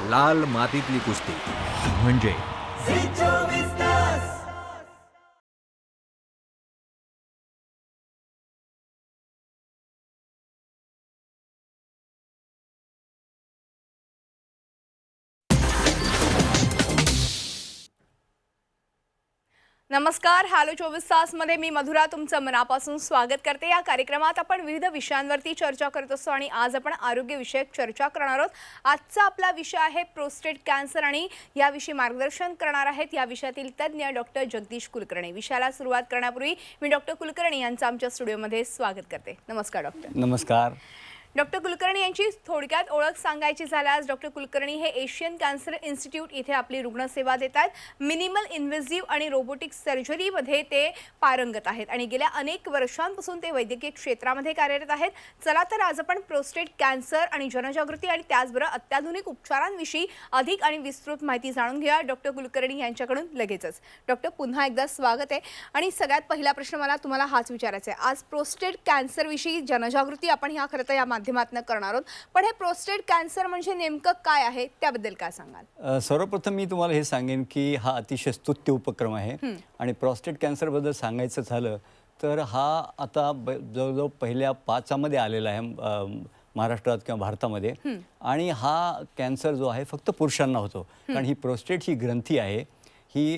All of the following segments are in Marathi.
लाल मातीतली कुस्ती म्हणजे नमस्कार. हॅलो 24 तासमध्ये मी मधुरा तुमचं मनापासून स्वागत करते. या कार्यक्रमात आपण विविध विषयांवरती चर्चा करत असतो आणि आज आपण आरोग्यविषयक चर्चा करणार आहोत. आजचा आपला विषय आहे प्रोस्टेट कॅन्सर आणि याविषयी मार्गदर्शन करणार आहेत या विषयातील तज्ज्ञ डॉक्टर जगदीश कुलकर्णी. विषयाला सुरुवात करण्यापूर्वी मी डॉक्टर कुलकर्णी यांचं आमच्या स्टुडिओमध्ये स्वागत करते. नमस्कार डॉक्टर. नमस्कार. डॉक्टर कुलकर्णी यांची थोडक्यात ओळख सांगायची झाल्यास डॉक्टर कुलकर्णी हे एशियन कॅन्सर इन्स्टिट्यूट इथे आपली रुग्णसेवा देतात. मिनिमल इन्व्हेसिव्ह आणि रोबोटिक सर्जरीमध्ये ते पारंगत आहेत आणि गेल्या अनेक वर्षांपासून ते वैद्यकीय क्षेत्रामध्ये कार्यरत आहेत. चला तर आज आपण प्रोस्टेट कॅन्सर आणि जनजागृती आणि त्याचबरोबर अत्याधुनिक उपचारांविषयी अधिक आणि विस्तृत माहिती जाणून घेऊया डॉक्टर कुलकर्णी यांच्याकडून लगेचच. डॉक्टर पुन्हा एकदा स्वागत आहे आणि सगळ्यात पहिला प्रश्न मला तुम्हाला हाच विचारायचा आहे. आज प्रोस्टेट कॅन्सरविषयी जनजागृती आपण ह्या खरं तर या माध्यमातून करणार आहोत, पण हे प्रोस्टेट कॅन्सर म्हणजे नेमकं काय आहे त्याबद्दल काय सांगाल? सर्वप्रथम मी तुम्हाला हे सांगेन की हा अतिशय स्तुत्य उपक्रम आहे आणि प्रोस्टेट कॅन्सर बद्दल सांगायचं झालं तर हा आता जवळजवळ पहिल्या 5मध्ये आलेला आहे महाराष्ट्रात किंवा भारतामध्ये. आणि हा कॅन्सर जो आहे फक्त पुरुषांना होतो, कारण ही प्रोस्टेट ही ग्रंथी आहे, ही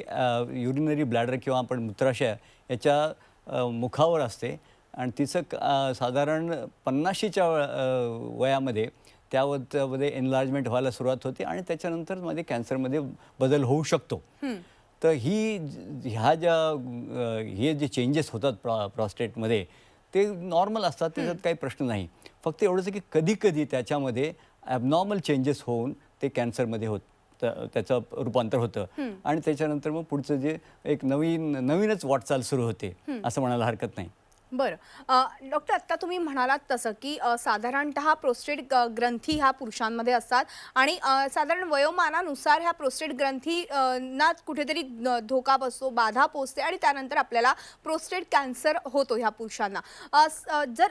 युरिनरी ब्लॅडर किंवा आपण मूत्राशय याच्या मुखावर असते आणि तिचं साधारण 50च्या वयामध्ये त्यामध्ये एनलार्जमेंट व्हायला सुरुवात होते आणि त्याच्यानंतर मध्ये कॅन्सरमध्ये बदल होऊ शकतो. तर हे जे चेंजेस होतात प्रॉस्टेटमध्ये ते नॉर्मल असतात, त्याच्यात काही प्रश्न नाही. फक्त एवढंच की कधीकधी त्याच्यामध्ये ॲबनॉर्मल चेंजेस होऊन ते कॅन्सरमध्ये त्याचं रूपांतर होतं आणि त्याच्यानंतर मग पुढचं जे एक नवीनच वाटचाल सुरू होते असं म्हणायला हरकत नाही. बरं डॉक्टर, आत्ता तुम्ही म्हणालात तसं की साधारणतः प्रोस्टेट ग्रंथी ह्या पुरुषांमध्ये असतात आणि साधारण वयोमानानुसार ह्या प्रोस्टेट ग्रंथी ना कुठेतरी धोका बसतो, बाधा पोचते आणि त्यानंतर आपल्याला प्रोस्टेट कॅन्सर होतो ह्या पुरुषांना.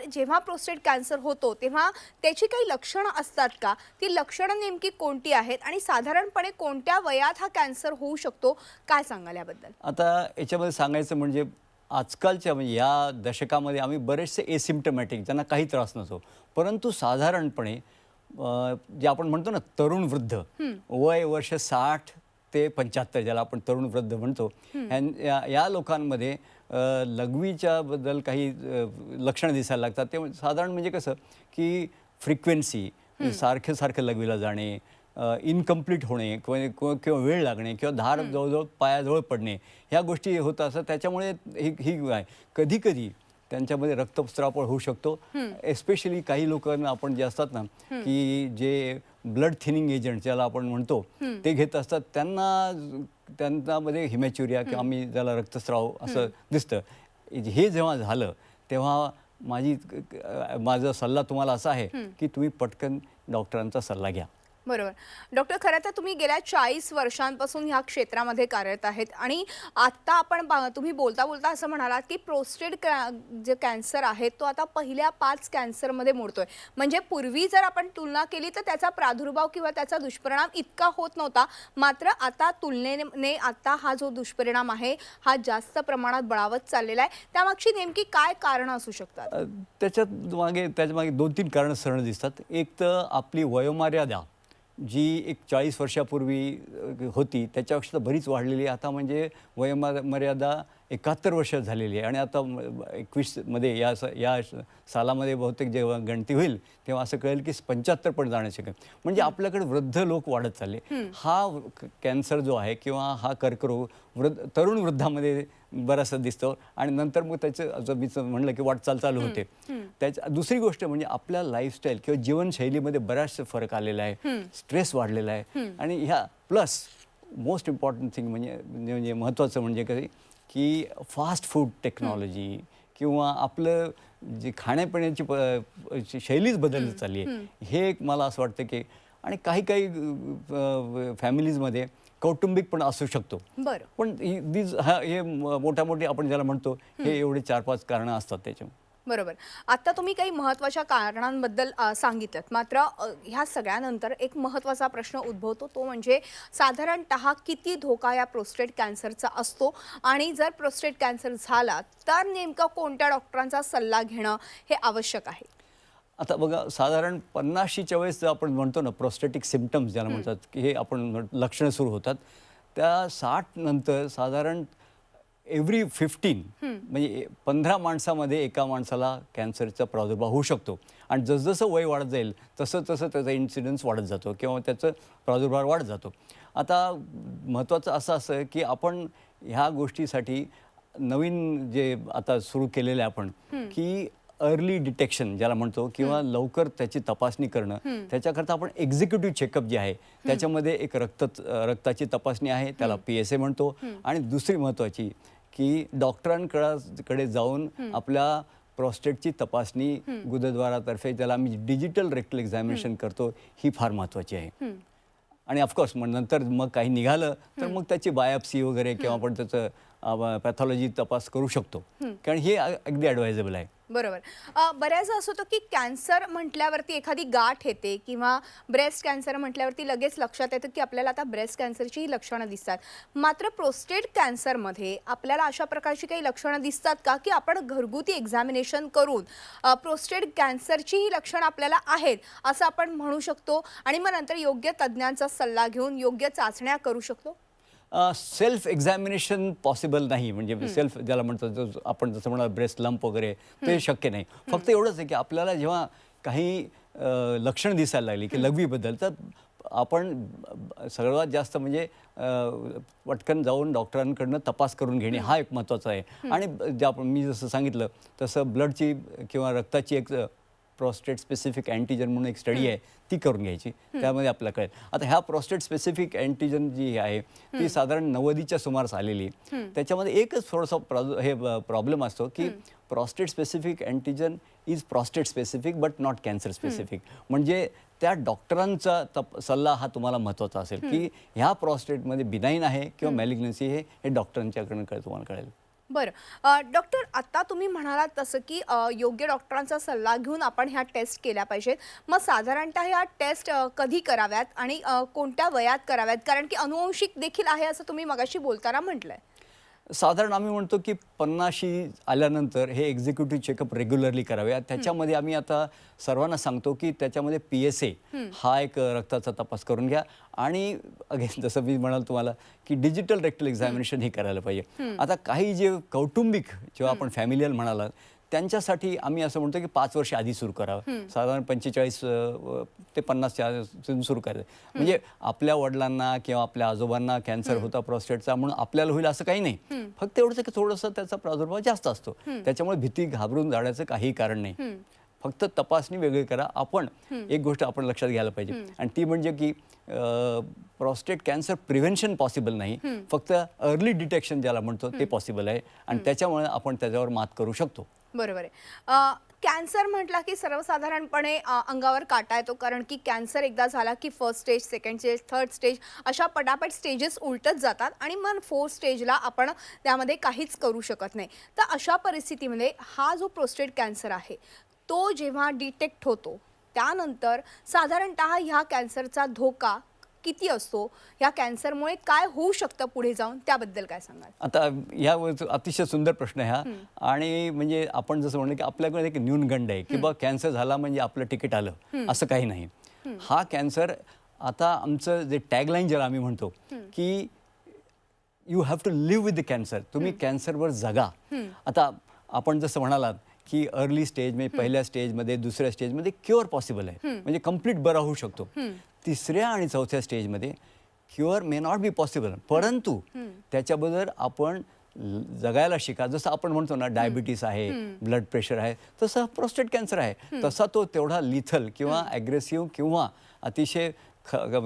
जेव्हा प्रोस्टेट कॅन्सर होतो तेव्हा त्याची काही लक्षणं असतात का? ती लक्षणं नेमकी कोणती आहेत आणि साधारणपणे कोणत्या वयात हा कॅन्सर होऊ शकतो, काय सांगाल याबद्दल? आता याच्यामध्ये सांगायचं म्हणजे आजकालच्या म्हणजे या दशकामध्ये आम्ही बरेचसे एसिम्प्टमॅटिक ज्यांना काही त्रास नसतो, परंतु साधारणपणे जे आपण म्हणतो ना तरुण वृद्ध, वय वर्ष 60 ते 75 ज्याला आपण तरुण वृद्ध म्हणतो, या लोकांमध्ये लघवीच्या बद्दल काही लक्षणं दिसायला लागतात. ते साधारण म्हणजे कसं की फ्रिक्वेन्सी, सारखं लघवीला जाणे, इनकम्प्लीट होणे किंवा वेळ लागणे किंवा धार जवळजवळ पायाजवळ पडणे, ह्या गोष्टी होत असतात. त्याच्यामुळे ही आहे कधीकधी त्यांच्यामध्ये रक्तस्राव होऊ शकतो. एस्पेशली काही लोकांना आपण जे असतात ना की जे ब्लड थिनिंग एजंट ज्याला आपण म्हणतो ते घेत असतात, त्यांच्यामध्ये हिमॅच्युरिया किंवा आम्ही ज्याला रक्तस्राव असं दिसतं. हे जेव्हा झालं तेव्हा माझा सल्ला तुम्हाला असा आहे की तुम्ही पटकन डॉक्टरांचा सल्ला घ्या. बरोबर डॉक्टर, खरं तर तुम्ही गेल्या 40 वर्षांपासून ह्या क्षेत्रामध्ये कार्यरत आहेत आणि आत्ता आपण तुम्ही बोलता बोलता असं म्हणालात की प्रोस्टेट जे कॅन्सर आहे तो आता पहिल्या 5 कॅन्सरमध्ये मोडतोय. म्हणजे पूर्वी जर आपण तुलना केली तर त्याचा प्रादुर्भाव किंवा त्याचा दुष्परिणाम इतका होत नव्हता, मात्र आता तुलनेने आता हा जो दुष्परिणाम आहे हा जास्त प्रमाणात बळावत चाललेला आहे. त्यामागची नेमकी काय कारणं असू शकतात? त्याच्या मागे 2-3 कारणं सरळ दिसतात. एक तर आपली वयोमर्यादा जी एक 40 वर्षापूर्वी होती त्याच्यापेक्षा बरीच वाढलेली आहे. आता म्हणजे वयोमर्यादा 71 वर्ष झालेली आहे आणि आता 21मध्ये या सालामध्ये बहुतेक जेव्हा गणती होईल तेव्हा असं कळेल की 75 पण जाणं शकेल. म्हणजे आपल्याकडे वृद्ध लोक वाढत चालले. हा कॅन्सर जो आहे किंवा हा कर्करोग तरुण वृद्धामध्ये बराचसा दिसतो आणि नंतर मग त्याचं मी म्हणलं की वाटचाल चालू होते. दुसरी गोष्ट म्हणजे आपल्या लाईफस्टाईल किंवा जीवनशैलीमध्ये बराचसा फरक आलेला आहे, स्ट्रेस वाढलेला आहे आणि ह्या प्लस मोस्ट इम्पॉर्टंट थिंग म्हणजे महत्त्वाचं म्हणजे कसं की फास्ट फूड टेक्नॉलॉजी किंवा आपलं जे खाण्यापिण्याची शैलीच बदलत चालली आहे. हे एक मला असं वाटतं की आणि काही फॅमिलीजमध्ये कौटुंबिक पण असू शकतो. बरं, पण हे मोठ्या आपण ज्याला म्हणतो हे एवढे 4-5 कारणं असतात त्याच्यामध्ये. बरोबर. आता तुम्ही काही महत्त्वाच्या कारणांबद्दल सांगितलं. मात्र ह्या सगळ्यानंतर एक महत्त्वाचा प्रश्न उद्भवतो, तो म्हणजे साधारणतः किती धोका या प्रोस्टेट कॅन्सरचा असतो आणि जर प्रोस्टेट कॅन्सर झाला तर नेमकं कोणत्या डॉक्टरांचा सल्ला घेणं हे आवश्यक आहे? आता बघा, साधारण 50शीच्या वेळेस आपण म्हणतो ना प्रोस्टेटिक सिम्पटम्स ज्याला म्हणतात, की हे आपण लक्षणं सुरू होतात, त्या 60 नंतर साधारण एव्हरी 15 म्हणजे 15 माणसामध्ये एका माणसाला कॅन्सरचा प्रादुर्भाव होऊ शकतो. आणि जसजसं वय वाढत जाईल तसं तसं त्याचा इन्सिडन्स वाढत जातो किंवा त्याचं प्रादुर्भाव वाढत जातो. आता महत्त्वाचं असं की आपण ह्या गोष्टीसाठी नवीन जे आता सुरू केलेलं आहे आपण, की अर्ली डिटेक्शन ज्याला म्हणतो किंवा लवकर त्याची तपासणी करणं, त्याच्याकरता आपण एक्झिक्युटिव्ह चेकअप जे आहे त्याच्यामध्ये एक रक्ताची तपासणी आहे, त्याला PSA म्हणतो. आणि दुसरी महत्त्वाची की डॉक्टरांकडे जाऊन आपल्या प्रोस्टेटची तपासणी गुदद्वारातर्फे, त्याला आम्ही डिजिटल रेक्टल एक्झामिनेशन करतो, ही फार महत्त्वाची आहे. आणि ऑफकोर्स मग नंतर मग काही निघालं तर मग त्याची बायोप्सी वगैरे किंवा आपण त्याचं पॅथॉलॉजी तपास करू शकतो, कारण हे अगदी ॲडवायझेबल आहे. बरोबर. बऱ्याचदा असं होतं की कॅन्सर म्हटल्यावरती एखादी गाठ येते किंवा ब्रेस्ट कॅन्सर म्हटल्यावरती लगेच लक्षात येतं की आपल्याला आता ब्रेस्ट कॅन्सरचीही लक्षणं दिसतात. मात्र प्रोस्टेट कॅन्सरमध्ये आपल्याला अशा प्रकारची काही लक्षणं दिसतात का, की आपण घरगुती एक्झामिनेशन करून प्रोस्टेट कॅन्सरची ही लक्षणं आपल्याला आहेत असं आपण म्हणू शकतो आणि मग नंतर योग्य तज्ज्ञांचा सल्ला घेऊन योग्य चाचण्या करू शकतो? सेल्फ एक्झामिनेशन पॉसिबल नाही, म्हणजे सेल्फ ज्याला म्हणतो आपण जसं म्हणाल ब्रेस्ट लंप वगैरे, ते शक्य नाही. फक्त एवढंच आहे की आपल्याला जेव्हा काही लक्षणं दिसायला लागली की लघवीबद्दल, तर आपण सर्वात जास्त म्हणजे पटकन जाऊन डॉक्टरांकडनं तपास करून घेणे हा एक महत्त्वाचा आहे. आणि मी जसं सांगितलं तसं ब्लडची किंवा रक्ताची एक प्रोस्टेट स्पेसिफिक अँटीजन म्हणून एक स्टडी आहे, ती करून घ्यायची, त्यामध्ये आपल्याला कळेल. आता ह्या प्रोस्टेट स्पेसिफिक अँटीजन जी आहे ती साधारण 90च्या सुमारास आलेली. त्याच्यामध्ये एकच थोडंसं हे प्रॉब्लेम असतो की prostate specific antigen is prostate specific but not cancer specific. म्हणजे त्या डॉक्टरांचा सल्ला हा तुम्हाला महत्त्वाचा असेल की ह्या प्रोस्टेटमध्ये बिनाईन आहे किंवा मॅलिग्नन्सी हे डॉक्टरांच्याकडून तुम्हाला कळेल. बरं. डॉक्टर, आता तुम्ही म्हणालात तसं की योग्य डॉक्टरांचा सल्ला घेऊन आपण ह्या टेस्ट केल्या पाहिजेत. मग साधारणतः ह्या टेस्ट कधी कराव्यात आणि कोणत्या वयात कराव्यात? कारण की अनुवंशिक देखील आहे असं तुम्ही मगाशी बोलताना म्हटलंय. साधारण आम्ही म्हणतो की 50शी आल्यानंतर हे एक्झिक्युटिव्ह चेकअप रेग्युलरली करावे. त्याच्यामध्ये आम्ही आता सर्वांना सांगतो की त्याच्यामध्ये PSA हा एक रक्ताचा तपास करून घ्या. आणि अगेन जसं मी म्हणाल तुम्हाला की डिजिटल रेक्टल एक्झामिनेशन हे करायला पाहिजे. आता काही जे कौटुंबिक जेव्हा आपण फॅमिलियल म्हणालात त्यांच्यासाठी आम्ही असं म्हणतो की 5 वर्ष आधी सुरू करावं. साधारण 45 ते 50च्या सुरू करायचं. म्हणजे आपल्या वडिलांना किंवा आपल्या आजोबांना कॅन्सर होता प्रोस्टेटचा म्हणून आपल्याला होईल असं काही नाही. फक्त एवढंच की थोडंसं त्याचा प्रादुर्भाव जास्त असतो, त्याच्यामुळे भीती घाबरून जाण्याचं काही कारण नाही. फक्त तपासणी वेगळी करा. आपण एक गोष्ट आपण लक्षात घ्यायला पाहिजे, आणि ती म्हणजे की प्रोस्टेट कॅन्सर प्रिव्हेन्शन पॉसिबल नाही, फक्त अर्ली डिटेक्शन ज्याला म्हणतो ते पॉसिबल आहे. आणि त्याच्यामुळे आपण त्याच्यावर मात करू शकतो. बरोबर आहे. कॅन्सर म्हटला की सर्वसाधारणपणे अंगावर काटा येतो, कारण की कॅन्सर एकदा झाला की first stage, second stage, third stage अशा पटापट स्टेजेस उलटत जातात आणि मग फोर्थ स्टेजला आपण त्यामध्ये काहीच करू शकत नाही. तर अशा परिस्थितीमध्ये हा जो प्रोस्टेट कॅन्सर आहे तो जेव्हा डिटेक्ट होतो त्यानंतर साधारणतः ह्या कॅन्सरचा धोका किती असतो, ह्या कॅन्सरमुळे काय होऊ शकतं पुढे जाऊन, त्याबद्दल काय सांगाल? आता या अतिशय सुंदर प्रश्न आहे हा. आणि म्हणजे आपण जसं म्हणलं की आपल्याकडे एक न्यूनगंड आहे की बा कॅन्सर झाला म्हणजे आपलं तिकीट आलं, असं काही नाही. हा कॅन्सर, आता आमचं जे टॅगलाईन ज्याला आम्ही म्हणतो की you have to live with the cancer, तुम्ही कॅन्सरवर जगा. आता आपण जसं म्हणालात की अर्ली स्टेज म्हणजे पहिल्या स्टेजमध्ये, दुसऱ्या स्टेजमध्ये क्युअर पॉसिबल आहे, म्हणजे कम्प्लीट बरा होऊ शकतो. तिसऱ्या आणि चौथ्या स्टेजमध्ये cure may not be possible, परंतु त्याच्याबद्दल आपण जगायला शिका. जसं आपण म्हणतो ना डायबिटीस आहे, ब्लड प्रेशर आहे, तसं प्रोस्टेट कॅन्सर आहे. तसा तो तेवढा लिथल किंवा ॲग्रेसिव्ह किंवा अतिशय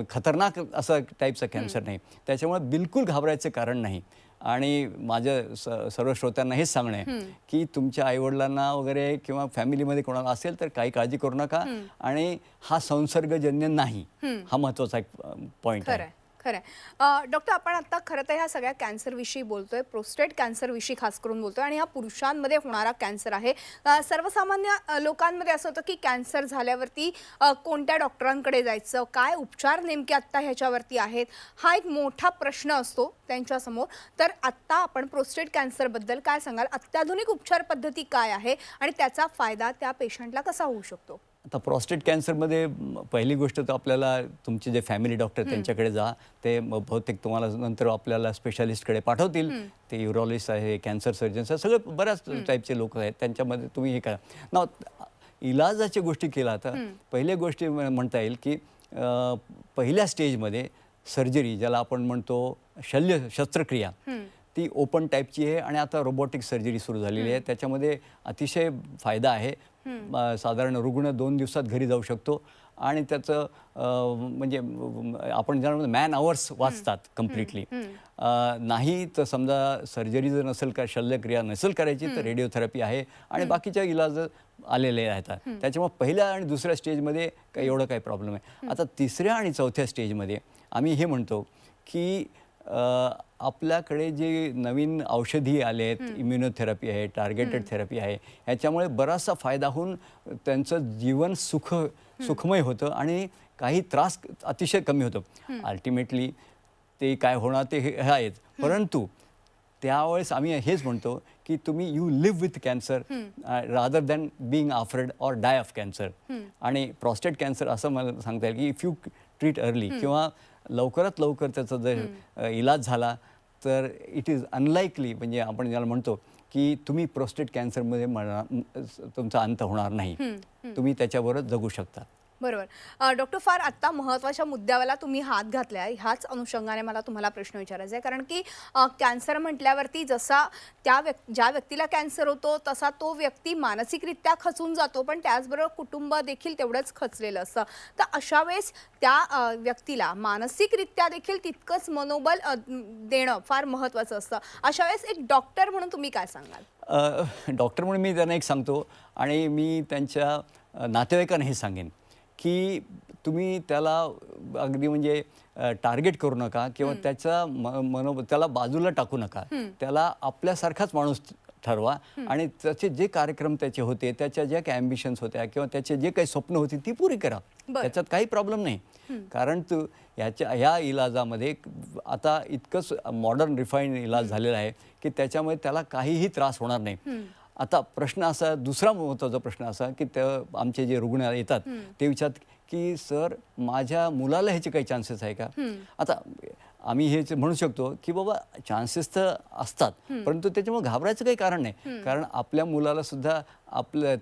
खतरनाक असा टाईपचा कॅन्सर नाही. त्याच्यामुळे बिलकुल घाबरायचं कारण नाही. आणि माझ्या सर्व श्रोत्यांना हेच सांगणं आहे की तुमच्या आईवडिलांना वगैरे किंवा फॅमिलीमध्ये कोणाला असेल तर काही काळजी करू नका. आणि हा संसर्गजन्य नाही, हा महत्त्वाचा एक पॉईंट आहे. खरं आहे. डॉक्टर, आपण आता खरं तर ह्या सगळ्या कॅन्सरविषयी बोलतोय, प्रोस्टेट कॅन्सरविषयी खास करून बोलतोय आणि हा पुरुषांमध्ये होणारा कॅन्सर आहे. सर्वसामान्य लोकांमध्ये असं होतं की कॅन्सर झाल्यावरती कोणत्या डॉक्टरांकडे जायचं, काय उपचार नेमके आत्ता ह्याच्यावरती आहेत, हा एक मोठा प्रश्न असतो त्यांच्यासमोर. तर आत्ता आपण प्रोस्टेट कॅन्सरबद्दल काय सांगाल? अत्याधुनिक उपचार पद्धती काय आहे आणि त्याचा फायदा त्या पेशंटला कसा होऊ शकतो? आता प्रॉस्टेट कॅन्सरमध्ये पहिली गोष्ट तर आपल्याला तुमचे जे फॅमिली डॉक्टर त्यांच्याकडे जा. ते बहुतेक तुम्हाला नंतर आपल्याला स्पेशालिस्टकडे पाठवतील. ते युरोलॉजिस्ट आहे, कॅन्सर सर्जन्स आहे, सगळे बऱ्याच टाईपचे लोक आहेत. त्यांच्यामध्ये तुम्ही हे करा ना. इलाजाच्या गोष्टी केला तर पहिल्या गोष्टी म्हणता येईल की पहिल्या स्टेजमध्ये सर्जरी, ज्याला आपण म्हणतो शस्त्रक्रिया, ती ओपन टाईपची आहे आणि आता रोबोटिक सर्जरी सुरू झालेली आहे. त्याच्यामध्ये अतिशय फायदा आहे. साधारण रुग्ण 2 दिवसात घरी जाऊ शकतो आणि त्याचं म्हणजे आपण ज्याला म्हणतो मॅन आवर्स वाचतात कम्प्लिटली. नाही तर समजा सर्जरी जर नसेल का, शल्यक्रिया नसेल करायची तर रेडिओथेरपी आहे आणि बाकीच्या इलाज आलेले आहेत. त्याच्यामुळे पहिल्या आणि दुसऱ्या स्टेजमध्ये एवढं काही प्रॉब्लेम आहे. आता तिसऱ्या आणि चौथ्या स्टेजमध्ये आम्ही हे म्हणतो की आपल्याकडे जे नवीन औषधी आले आहेत, इम्युनोथेरपी आहे, टार्गेटेड थेरपी आहे, ह्याच्यामुळे बराचसा फायदा होऊन त्यांचं जीवन सुखमय होतं आणि काही त्रास अतिशय कमी होतो. अल्टिमेटली ते काय होणार ते हे आहेत. परंतु त्यावेळेस आम्ही हेच म्हणतो की तुम्ही you live with cancer rather than being afraid or die of cancer. आणि प्रॉस्टेट कॅन्सर असं मला सांगता येईल की इफ यू ट्रीट अर्ली किंवा लवकरात लवकर त्याचा जर इलाज झाला तर इट इज अनलाइकली, म्हणजे आपण ज्याला म्हणतो की तुम्ही प्रोस्टेट कॅन्सरमध्ये तुमचा अंत होणार नाही. तुम्ही त्याच्याबरोबर जगू शकता. बरोबर. डॉक्टर, फार आत्ता महत्त्वाच्या मुद्द्याला तुम्ही हात घातला. ह्याच अनुषंगाने मला तुम्हाला प्रश्न विचारायचा आहे. कारण की कॅन्सर म्हटल्यावरती जसा ज्या व्यक्तीला कॅन्सर होतो तसा तो व्यक्ती मानसिकरित्या खचून जातो, पण त्याचबरोबर कुटुंब देखील तेवढंच खचलेलं असतं. तर अशा वेळेस त्या व्यक्तीला मानसिकरित्या देखील तितकंच मनोबल देणं फार महत्त्वाचं असतं. अशा वेळेस एक डॉक्टर म्हणून तुम्ही काय सांगाल? डॉक्टर म्हणून मी त्यांना एक सांगतो आणि मी त्यांच्या नातेवाईकांना हे सांगेन की तुम्ही त्याला अगदी म्हणजे टार्गेट करू नका किंवा त्याचा त्याला बाजूला टाकू नका. त्याला आपल्यासारखाच माणूस ठरवा आणि त्याचे जे कार्यक्रम त्याचे होते, त्याच्या ज्या काही ॲम्बिशन्स होत्या किंवा त्याचे जे काही स्वप्न होती ती पुरी करा. त्याच्यात काही प्रॉब्लेम नाही. कारण ह्या इलाजामध्ये आता इतकंच मॉडर्न रिफाईन इलाज झालेला आहे की त्याच्यामुळे त्याला काहीही त्रास होणार नाही. आता प्रश्न असा, दुसरा महत्त्वाचा प्रश्न असा की आमचे जे रुग्ण येतात ते विचारतात की सर माझ्या मुलाला ह्याचे काही चान्सेस आहे का? आता आम्ही हेच म्हणू शकतो की बाबा चान्सेस तर असतात, परंतु त्याच्यामुळे घाबरायचं काही कारण नाही. कारण आपल्या मुलाला सुद्धा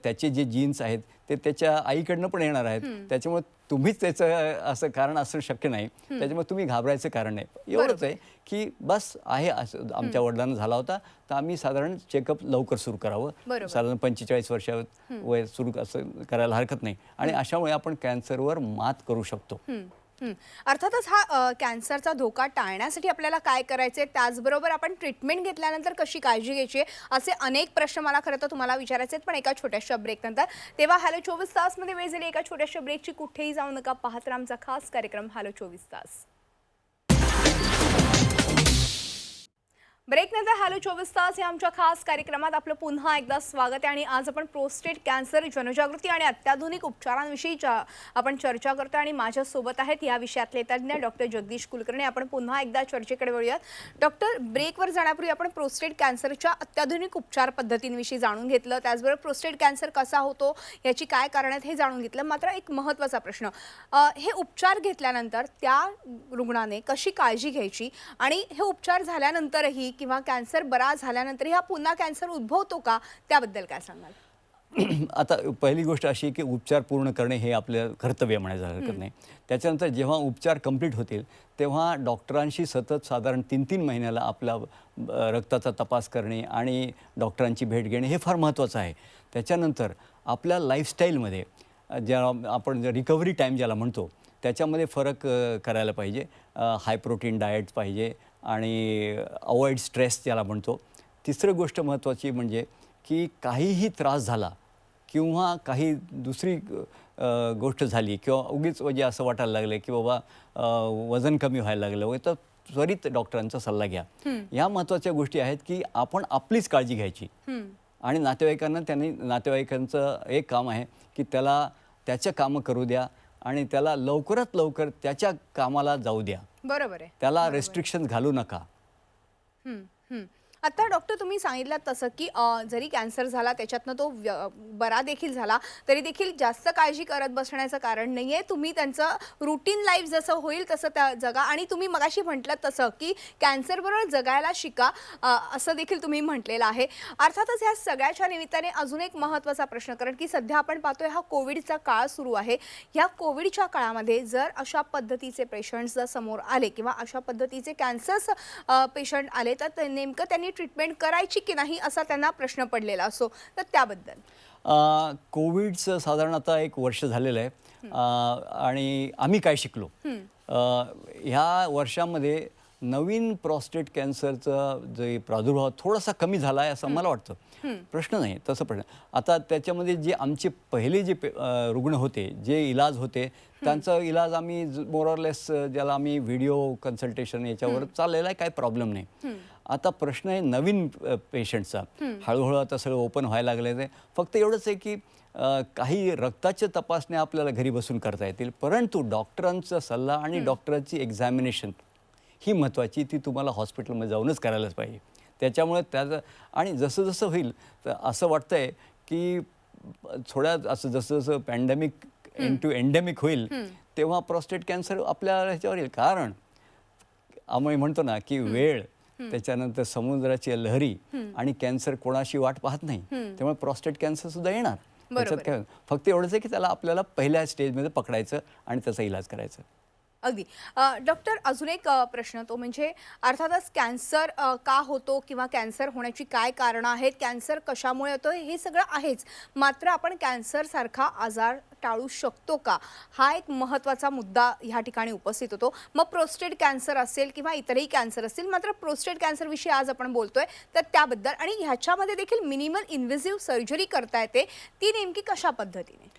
त्याचे जे जीन्स आहेत ते त्याच्या आईकडनं पण येणार आहेत. त्याच्यामुळे तुम्हीच त्याचं असं कारण असणं शक्य नाही. त्याच्यामुळे तुम्ही घाबरायचं कारण नाही. एवढंच आहे की बस आहे असं आमच्या वडिलांना झाला होता तर आम्ही साधारण चेकअप लवकर सुरू करावं. साधारण 45 वर्ष वय सुरू असं करायला हरकत नाही आणि अशामुळे आपण कॅन्सरवर मात करू शकतो. अर्थातच हा कॅन्सरचा धोका टाळण्यासाठी आपल्याला काय करायचे, त्याचबरोबर आपण ट्रीटमेंट घेतल्यानंतर कशी काळजी घ्यायची, असे अनेक प्रश्न मला खरं तर तुम्हाला विचारायचे आहेत. पण एका छोट्याशा ब्रेक नंतर. तेव्हा हॅलो 24 तासमध्ये वेळ झाली एका छोट्याशा ब्रेकची. कुठेही जाऊ नका, पाहत राहा आमचा खास कार्यक्रम हॅलो 24 तास. ब्रेकनंतर हॅलो 24 तास या आमच्या खास कार्यक्रमात आपलं पुन्हा एकदा स्वागत आहे. आणि आज आपण प्रोस्टेट कॅन्सर जनजागृती आणि अत्याधुनिक उपचारांविषयी आपण चर्चा करतो आणि माझ्यासोबत आहेत या विषयातले तज्ज्ञ डॉक्टर जगदीश कुलकर्णी. आपण पुन्हा एकदा चर्चेकडे वळूयात. डॉक्टर, ब्रेकवर जाण्यापूर्वी आपण प्रोस्टेट कॅन्सरच्या अत्याधुनिक उपचार पद्धतींविषयी जाणून घेतलं, त्याचबरोबर प्रोस्टेट कॅन्सर कसा होतो, याची काय कारण आहेत हे जाणून घेतलं. मात्र एक महत्त्वाचा प्रश्न, हे उपचार घेतल्यानंतर त्या रुग्णाने कशी काळजी घ्यायची आणि हे उपचार झाल्यानंतरही किंवा कॅन्सर बरा झाल्यानंतर हा पुन्हा कॅन्सर उद्भवतो का, त्याबद्दल काय सांगाल? आता पहिली गोष्ट अशी की उपचार पूर्ण करणे हे आपलं कर्तव्य म्हणायचं हरकत नाही. त्याच्यानंतर जेव्हा उपचार कंप्लीट होतील तेव्हा डॉक्टरांशी सतत साधारण 3-3 महिन्याला आपला रक्ताचा तपास करणे आणि डॉक्टरांची भेट घेणे हे फार महत्त्वाचं आहे. त्याच्यानंतर आपल्या लाईफस्टाईलमध्ये ज्या आपण रिकव्हरी टाईम ज्याला म्हणतो त्याच्यामध्ये फरक करायला पाहिजे. हाय प्रोटीन डाएट पाहिजे आणि अवॉइड स्ट्रेस ज्याला म्हणतो. तिसरं गोष्ट महत्त्वाची म्हणजे की काहीही त्रास झाला किंवा काही दुसरी गोष्ट झाली किंवा उगीच म्हणजे असं वाटायला लागलं की बाबा वजन कमी व्हायला लागलं वगैरे, तर त्वरित डॉक्टरांचा सल्ला घ्या. या महत्त्वाच्या गोष्टी आहेत की आपण आपलीच काळजी घ्यायची आणि नातेवाईकांचं एक काम आहे की त्याला त्याचं कामं करू द्या आणि त्याला लवकरात लवकर त्याच्या कामाला जाऊ द्या. बरोबर आहे. त्याला रेस्ट्रिक्शन घालू नका. हं, हं. आता डॉक्टर तुम्ही सांगितलं तसं की जरी कॅन्सर झाला त्याच्यातनं तो बरा देखील झाला तरी देखील जास्त काळजी करत बसण्याचं कारण नाही आहे. तुम्ही त्यांचं रुटीन लाईफ जसं होईल तसं त्या जगा आणि तुम्ही मगाशी म्हटलं तसं की कॅन्सरबरोबर जगायला शिका असं देखील तुम्ही म्हटलेलं आहे. अर्थातच ह्या सगळ्याच्या निमित्ताने अजून एक महत्त्वाचा प्रश्न, कारण की सध्या आपण पाहतोय हा कोविडचा काळ सुरू आहे. ह्या कोविडच्या काळामध्ये जर अशा पद्धतीचे पेशंट्स जर समोर आले किंवा अशा पद्धतीचे कॅन्सर्स पेशंट आले तर नेमकं त्यांनी ट्रीटमेंट करायची की नाही असा त्यांना प्रश्न पडलेला असो, तर त्याबद्दल. कोविडचं साधारण आता 1 वर्ष झालेलं आहे आणि आम्ही काय शिकलो ह्या वर्षामध्ये नवीन प्रॉस्टेट कॅन्सरचा जे प्रादुर्भाव थोडासा कमी झाला आहे असं मला वाटतं. प्रश्न नाही तसं प्रश्न. आता त्याच्यामध्ये जे आमचे पहिले जे रुग्ण होते, जे इलाज होते, त्यांचा इलाज आम्ही मोरलेस ज्याला आम्ही व्हिडिओ कन्सल्टेशन याच्यावर चाललेला आहे, काही प्रॉब्लेम नाही. आता प्रश्न आहे नवीन पेशंटचा. हळूहळू आता सगळं ओपन व्हायला लागलं आहे. फक्त एवढंच आहे की काही रक्ताच्या तपासण्या आपल्याला घरी बसून करता येतील, परंतु डॉक्टरांचा सल्ला आणि डॉक्टरांची एक्झामिनेशन ही महत्त्वाची, ती तुम्हाला हॉस्पिटलमध्ये जाऊनच करायलाच पाहिजे. त्याच्यामुळे त्याचं आणि जसं जसं होईल तर असं वाटतं आहे की थोड्या असं जसं जसं पॅन्डेमिक इंटू एंडेमिक होईल तेव्हा प्रॉस्टेट कॅन्सर आपल्या ह्याच्यावर येईल. कारण आम्ही म्हणतो ना की वेळ, त्याच्यानंतर समुद्राची लहरी आणि कॅन्सर कोणाशी वाट पाहत नाही, त्यामुळे प्रॉस्टेट कॅन्सर सुद्धा येणार. त्याच्यात काय, फक्त एवढंच आहे की त्याला आपल्याला पहिल्या स्टेजमध्ये पकडायचं आणि त्याचा इलाज करायचं. अगदी. डॉक्टर अजून एक प्रश्न, तो म्हणजे अर्थातच कॅन्सर का होतो किंवा कॅन्सर होण्याची काय कारणं आहेत, कॅन्सर कशामुळे होतो हे सगळं आहेच, मात्र आपण कॅन्सरसारखा आजार टाळू शकतो का, हा एक महत्त्वाचा मुद्दा ह्या ठिकाणी उपस्थित होतो. मग प्रोस्टेट कॅन्सर असेल किंवा इतरही कॅन्सर असतील, मात्र प्रोस्टेट कॅन्सरविषयी आज आपण बोलतोय, तर त्याबद्दल आणि ह्याच्यामध्ये देखील मिनिमल इन्व्हेसिव्ह सर्जरी करता येते, ती नेमकी कशा पद्धतीने?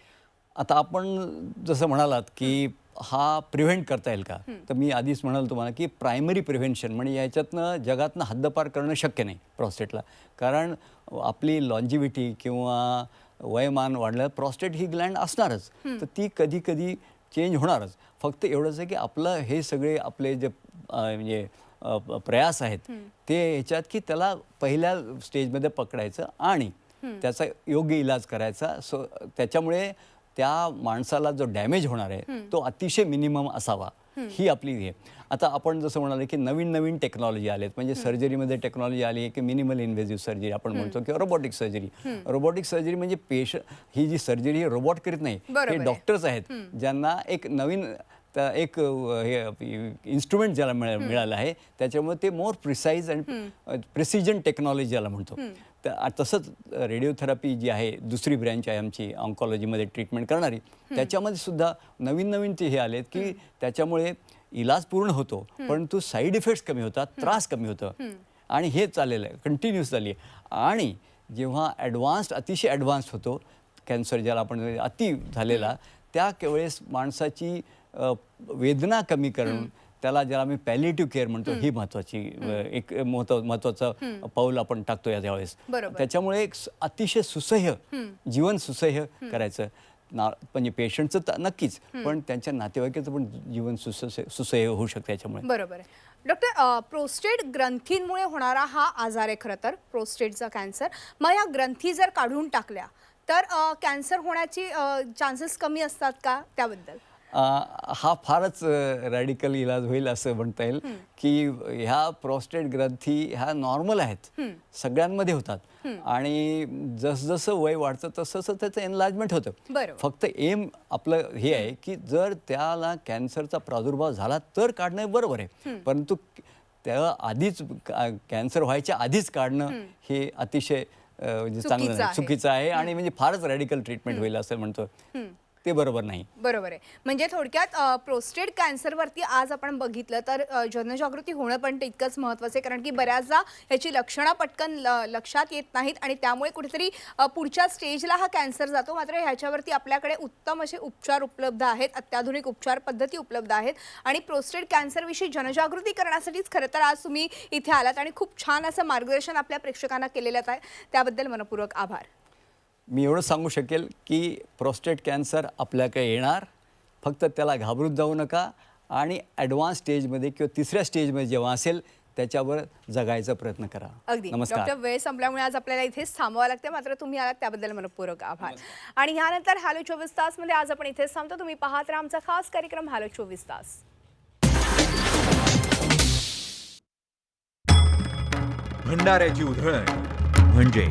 आता आपण जसं म्हणालात की हा प्रिव्हेंट करता येईल का, तर मी आधीच म्हणाल तुम्हाला की प्रायमरी प्रिव्हेन्शन म्हणजे याच्यातनं जगातनं हद्दपार करणं शक्य नाही प्रॉस्टेटला. कारण आपली लॉन्जिव्हिटी किंवा वयमान वाढलं, प्रॉस्टेट ही ग्लँड असणारच, तर ती कधी कधी चेंज होणारच. फक्त एवढंच आहे की आपलं हे सगळे आपले जे म्हणजे प्रयास आहेत ते ह्याच्यात की त्याला पहिल्या स्टेजमध्ये पकडायचं आणि त्याचा योग्य इलाज करायचा. सो त्याच्यामुळे त्या माणसाला जो डॅमेज होणार आहे तो अतिशय मिनिमम असावा, ही आपली हे. आता आपण जसं म्हणाले की नवीन नवीन टेक्नॉलॉजी आलेत, म्हणजे सर्जरीमध्ये टेक्नॉलॉजी आली आहे की मिनिमल इन्व्हेसिव्ह सर्जरी आपण म्हणतो किंवा रोबोटिक सर्जरी. रोबोटिक सर्जरी म्हणजे ही जी सर्जरी ही रोबोट करीत नाही, हे डॉक्टर्स आहेत ज्यांना एक नवीन एक इन्स्ट्रुमेंट ज्याला मिळालं आहे, त्याच्यामुळे ते मोर प्रिसाईज अँड प्रिसिजन टेक्नॉलॉजी ज्याला म्हणतो. तसंच रेडिओथेरपी जी आहे, दुसरी ब्रँच आहे आमची ऑन्कॉलॉजीमध्ये ट्रीटमेंट करणारी, त्याच्यामध्ये सुद्धा नवीन नवीन ते हे आलेत की त्याच्यामुळे इलाज पूर्ण होतो, परंतु साईड इफेक्ट्स कमी होतात, त्रास कमी होतं, आणि हे चाललेलं आहे, कंटिन्यूस चालली आहे. आणि जेव्हा अतिशय ॲडव्हान्स होतो कॅन्सर, ज्याला आपण अति झालेला, त्या वेळेस माणसाची वेदना कमी करून त्याला ज्याला आम्ही पॅलिएटिव्ह केअर म्हणतो, ही महत्त्वाची एक महत्त्वाचं पाऊल आपण टाकतो यावेळेस. त्याच्यामुळे एक अतिशय सुसह्य जीवन सुसह्य करायचं, म्हणजे पेशंटचं तर नक्कीच, पण त्यांच्या नातेवाईकाचं पण जीवन सुसह्य होऊ शकतं याच्यामुळे. बरोबर आहे. डॉक्टर, प्रोस्टेट ग्रंथींमुळे होणारा हा आजार आहे खरं तर प्रोस्टेटचा कॅन्सर. मग या ग्रंथी जर काढून टाकल्या तर कॅन्सर होण्याची चान्सेस कमी असतात का, त्याबद्दल? हा फारच रॅडिकल इलाज होईल असं म्हणता येईल की ह्या प्रोस्टेट ग्रंथी ह्या नॉर्मल आहेत, सगळ्यांमध्ये होतात, आणि जसजसं वय वाढतं तसं त्याचं एनलार्जमेंट होतं. फक्त एम आपलं हे आहे की जर त्याला कॅन्सरचा प्रादुर्भाव झाला तर काढणं बरोबर आहे, परंतु त्या आधीच कॅन्सर व्हायच्या आधीच काढणं हे अतिशय चांगलं नाही, चुकीचं आहे, आणि म्हणजे फारच रॅडिकल ट्रीटमेंट होईल असं म्हणतो. ते बरोबर नाही. बरोबर आहे. म्हणजे थोडक्यात प्रोस्टेट कॅन्सरवरती आज आपण बघितलं तर जनजागृती होणं पण तितकंच महत्त्वाचं आहे, कारण की बऱ्याचदा ह्याची लक्षणं पटकन लक्षात येत नाहीत आणि त्यामुळे कुठेतरी पुढच्या स्टेजला हा कॅन्सर जातो. मात्र ह्याच्यावरती आपल्याकडे उत्तम असे उपचार उपलब्ध आहेत, अत्याधुनिक उपचार पद्धती उपलब्ध आहेत आणि प्रोस्टेट कॅन्सरविषयी जनजागृती करण्यासाठीच खरं तर आज तुम्ही इथे आलात आणि खूप छान असं मार्गदर्शन आपल्या प्रेक्षकांना केलेलं आहे. त्याबद्दल मनपूर्वक आभार. मी एवढं सांगू शकेल की प्रोस्टेट कॅन्सर आपल्याकडे येणार, फक्त त्याला घाबरून जाऊ नका आणि ॲडव्हान्स स्टेजमध्ये किंवा तिसऱ्या स्टेजमध्ये जेव्हा असेल त्याच्यावर जगायचा प्रयत्न करा. अगदी नमस्कार. डॉक्टर, वेळ संपल्यामुळे आज आपल्याला इथेच थांबावं लागते, मात्र तुम्ही आलात त्याबद्दल मनपूर्वक आभार. आणि ह्यानंतर हॅलो 24 तासमध्ये आज आपण इथेच थांबतो. तुम्ही पाहत राहा आमचा खास कार्यक्रम हॅलो 24 तास. भंडाऱ्याची उधळण म्हणजे